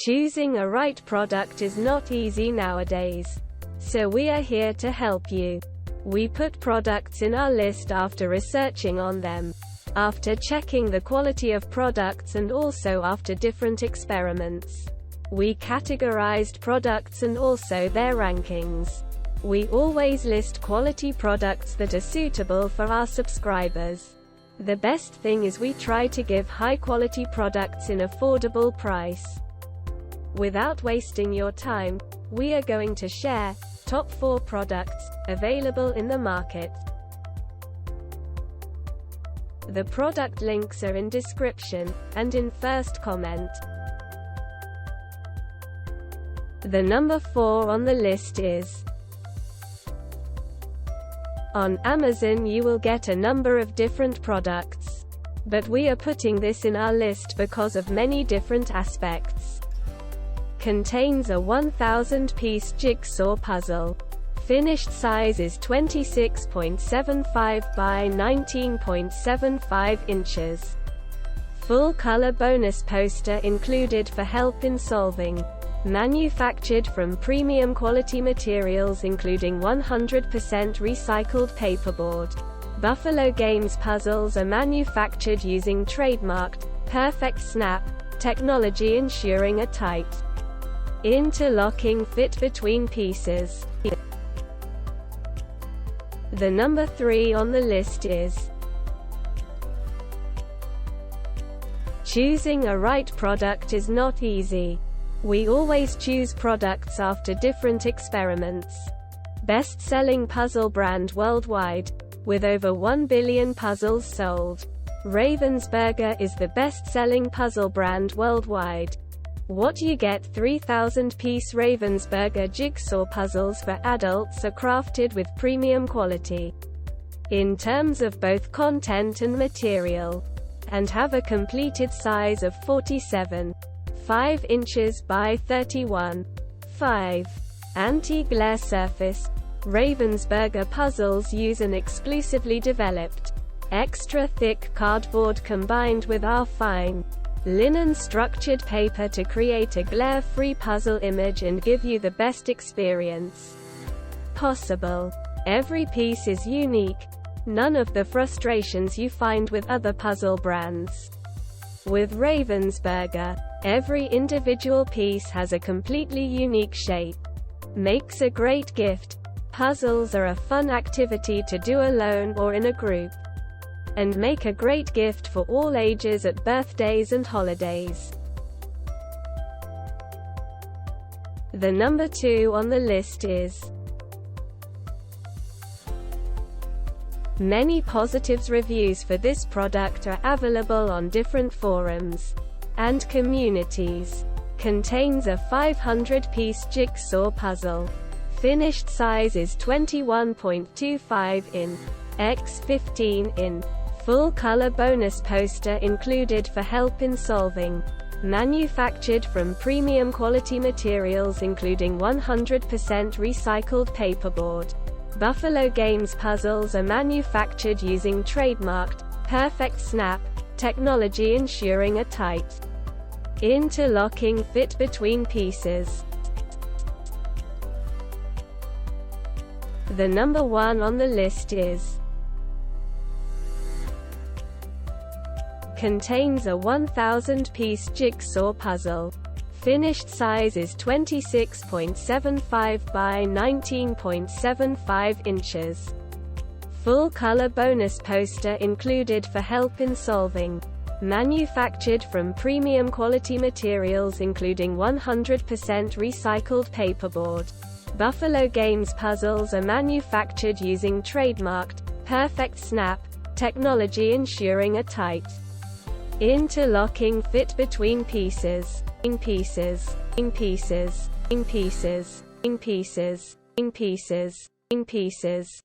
Choosing a right product is not easy nowadays. So we are here to help you. We put products in our list after researching on them, after checking the quality of products, and also after different experiments. We categorized products and also their rankings. We always list quality products that are suitable for our subscribers. The best thing is we try to give high quality products in affordable price. Without wasting your time, we are going to share top 4 products available in the market. The product links are in description and in first comment. The number 4 on the list is on Amazon. You will get a number of different products, but we are putting this in our list because of many different aspects. Contains a 1,000-piece jigsaw puzzle. Finished size is 26.75 by 19.75 inches. Full color bonus poster included for help in solving. Manufactured from premium quality materials including 100% recycled paperboard. Buffalo Games puzzles are manufactured using trademarked, perfect snap technology, ensuring a tight, interlocking fit between pieces. The number 3 on the list is choosing a right product is not easy. We always choose products after different experiments. Best-selling puzzle brand worldwide, with over 1 billion puzzles sold. Ravensburger is the best-selling puzzle brand worldwide. What you get: 3,000-piece Ravensburger jigsaw puzzles for adults are crafted with premium quality in terms of both content and material, and have a completed size of 47.5 inches by 31.5 anti-glare surface. Ravensburger puzzles use an exclusively developed, extra thick cardboard combined with our fine linen structured paper to create a glare-free puzzle image and give you the best experience possible. Every piece is unique. None of the frustrations you find with other puzzle brands. With Ravensburger, every individual piece has a completely unique shape. Makes a great gift. Puzzles are a fun activity to do alone or in a group, and make a great gift for all ages at birthdays and holidays. The number 2 on the list is many positives. Reviews for this product are available on different forums and communities. Contains a 500-piece jigsaw puzzle. Finished size is 21.25 in x 15 in. Full color bonus poster included for help in solving. Manufactured from premium quality materials including 100% recycled paperboard. Buffalo Games puzzles are manufactured using trademarked, perfect snap technology, ensuring a tight, interlocking fit between pieces. The number 1 on the list is contains a 1,000-piece jigsaw puzzle. Finished size is 26.75 by 19.75 inches. Full color bonus poster included for help in solving. Manufactured from premium quality materials including 100% recycled paperboard. Buffalo Games puzzles are manufactured using trademarked, perfect snap technology, ensuring a tight, interlocking fit between pieces. In pieces. In pieces. In pieces. In pieces. In pieces. In pieces.